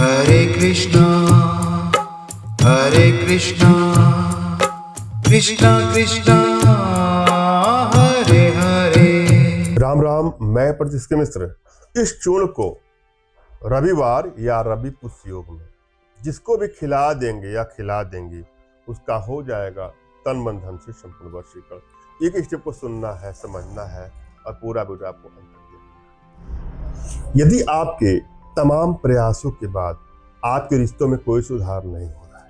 हरे कृष्णा कृष्णा कृष्णा हरे हरे। राम राम। मैं प्रतिष्ठित मिश्र। इस चूर्ण को रविवार या रवि पुष्य योग में जिसको भी खिला देंगे या खिला देंगे उसका हो जाएगा तन मन धन से संपूर्ण वशीकरण। एक स्टेप को सुनना है, समझना है और पूरा वीडियो आपको अंतर देना। यदि आपके तमाम प्रयासों के बाद आपके रिश्तों में कोई सुधार नहीं हो रहा है,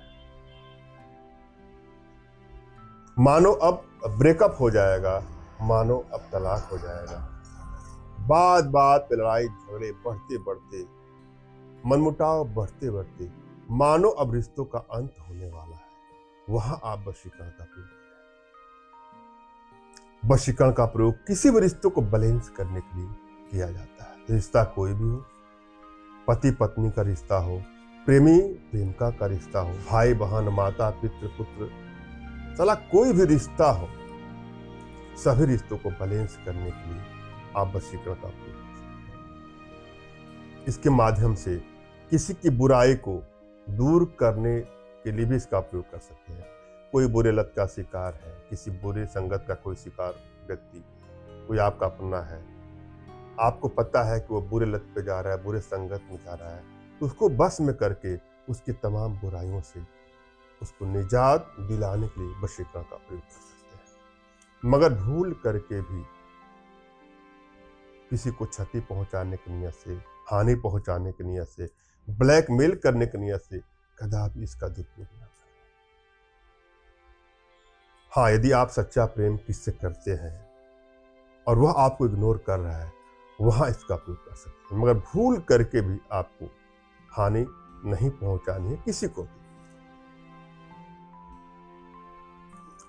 मानो अब ब्रेकअप हो जाएगा, मानो अब तलाक हो जाएगा, बात बात पे लड़ाई झगड़े बढ़ते बढ़ते, मनमुटाव बढ़ते बढ़ते, मानो अब रिश्तों का अंत होने वाला है, वहां आप वशीकरण का प्रयोग करें। वशीकरण का प्रयोग किसी भी रिश्तों को बैलेंस करने के लिए किया जाता है। रिश्ता कोई भी हो, पति पत्नी का रिश्ता हो, प्रेमी प्रेमिका का रिश्ता हो, भाई बहन, माता पितृ पुत्र, साला कोई भी रिश्ता हो, सभी रिश्तों को बैलेंस करने के लिए आप वशीकरण का प्रयोग कर सकते हैं। इसके माध्यम से किसी की बुराई को दूर करने के लिए भी इसका प्रयोग कर सकते हैं। कोई बुरे लत का शिकार है, किसी बुरे संगत का कोई शिकार व्यक्ति, कोई आपका अपना है, आपको पता है कि वो बुरे लत पे जा रहा है, बुरे संगत में जा रहा है, तो उसको बस में करके उसकी तमाम बुराइयों से उसको निजात दिलाने के लिए वशीकरण का प्रयोग कर सकते हैं। मगर भूल करके भी किसी को क्षति पहुंचाने की नियत से, हानि पहुंचाने की नियत से, ब्लैकमेल करने की नियत से कदापि इसका दुरुपयोग न करें। हाँ, यदि आप सच्चा प्रेम किससे करते हैं और वह आपको इग्नोर कर रहा है, वहां इसका प्रयोग कर सकते हैं। मगर भूल करके भी आपको हानि नहीं पहुंचानी है किसी को भी।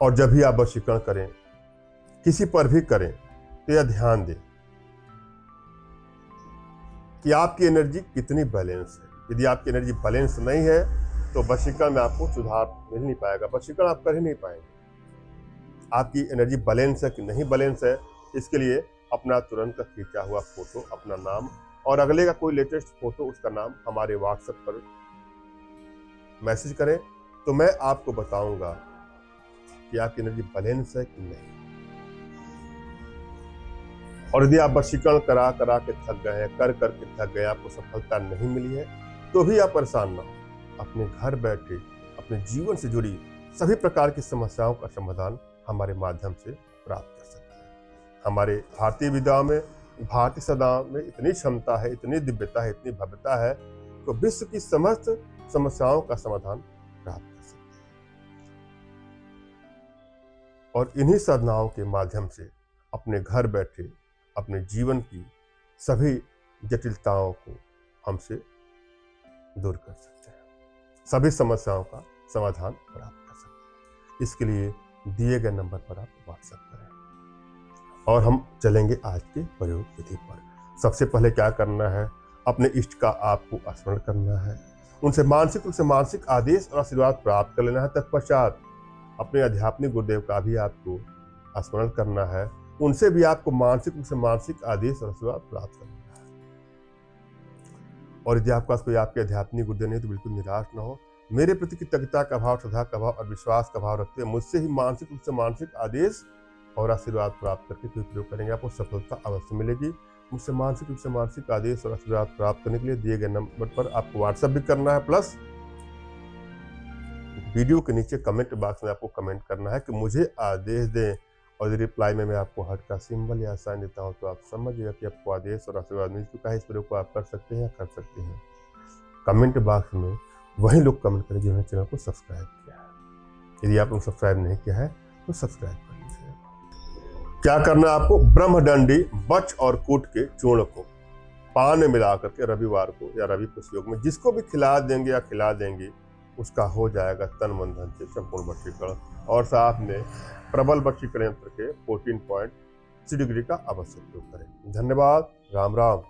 और जब भी आप वशीकरण करें, किसी पर भी करें, तो यह ध्यान दें कि आपकी एनर्जी कितनी बैलेंस है। यदि आपकी एनर्जी बैलेंस नहीं है तो वशीकरण में आपको सुधार मिल नहीं पाएगा, वशीकरण आप कर ही नहीं पाएंगे। आपकी एनर्जी बैलेंस है कि नहीं बैलेंस है, इसके लिए अपना तुरंत खींचा हुआ फोटो, अपना नाम और अगले का कोई लेटेस्ट फोटो, उसका नाम हमारे व्हाट्सएप पर मैसेज करें, तो मैं आपको बताऊंगा कि आपकी एनर्जी बैलेंस है कि नहीं। और यदि आप वशीकरण करा करा के थक गए हैं, कर करके थक गए, आपको सफलता नहीं मिली है, तो भी आप परेशान ना हो। अपने घर बैठे अपने जीवन से जुड़ी सभी प्रकार की समस्याओं का समाधान हमारे माध्यम से प्राप्त कर सकते हैं। हमारे भारतीय विद्याओं में, भारतीय सदाओं में इतनी क्षमता है, इतनी दिव्यता है, इतनी भव्यता है, तो विश्व की समस्त समस्याओं का समाधान प्राप्त कर सकते हैं। और इन्हीं साधनाओं के माध्यम से अपने घर बैठे अपने जीवन की सभी जटिलताओं को हमसे दूर कर सकते हैं, सभी समस्याओं का समाधान प्राप्त कर सकते हैं। इसके लिए दिए गए नंबर पर आप व्हाट्सएप करें और हम चलेंगे आज के प्रयोग विधि पर। सबसे पहले क्या करना है, अपने इष्ट का आपको स्मरण करना है, उनसे मानसिक आदेश और आशीर्वाद प्राप्त कर लेना है। तत्पश्चात अपने आध्यात्मिक गुरुदेव का भी आपको स्मरण करना है, उनसे भी आपको मानसिक आदेश और आशीर्वाद प्राप्त करना है। और यदि आपके पास कोई आपके आध्यात्मिक गुरुदेव नहीं तो बिल्कुल निराश न हो। मेरे प्रति कृतज्ञता का भाव, श्रद्धा का भाव और विश्वास का भाव रखते हैं मुझसे ही मानसिक आदेश और आशीर्वाद प्राप्त करके कोई प्रयोग करेंगे, आपको सफलता अवश्य मिलेगी। मुझसे मानसिक आदेश और आशीर्वाद प्राप्त करने के लिए दिए गए नंबर पर आपको व्हाट्सएप भी करना है, प्लस वीडियो के नीचे कमेंट बॉक्स में आपको कमेंट करना है कि मुझे आदेश दें, और रिप्लाई में मैं आपको हार्ट का सिंबल या साइन देता हूं, तो आप समझिएगा कि आपको आदेश और आशीर्वाद मिल चुका है। इस प्रयोग को आप कर सकते हैं या कर सकते हैं। कमेंट बॉक्स में वही लोग कमेंट करें जिन्होंने चैनल को सब्सक्राइब किया है। यदि आपने सब्सक्राइब नहीं किया है तो सब्सक्राइब कर लीजिए। क्या करना है आपको, ब्रह्मदंडी बच और कूट के चूर्ण को पान में मिला करके रविवार को या रवि पुष्य योग में जिसको भी खिला देंगे या खिला देंगे उसका हो जाएगा तन मन धन से संपूर्ण वशीकरण। और साथ में प्रबल वशीकरण यंत्र के 14.6 डिग्री का अवश्य प्रयोग करें। धन्यवाद। राम राम।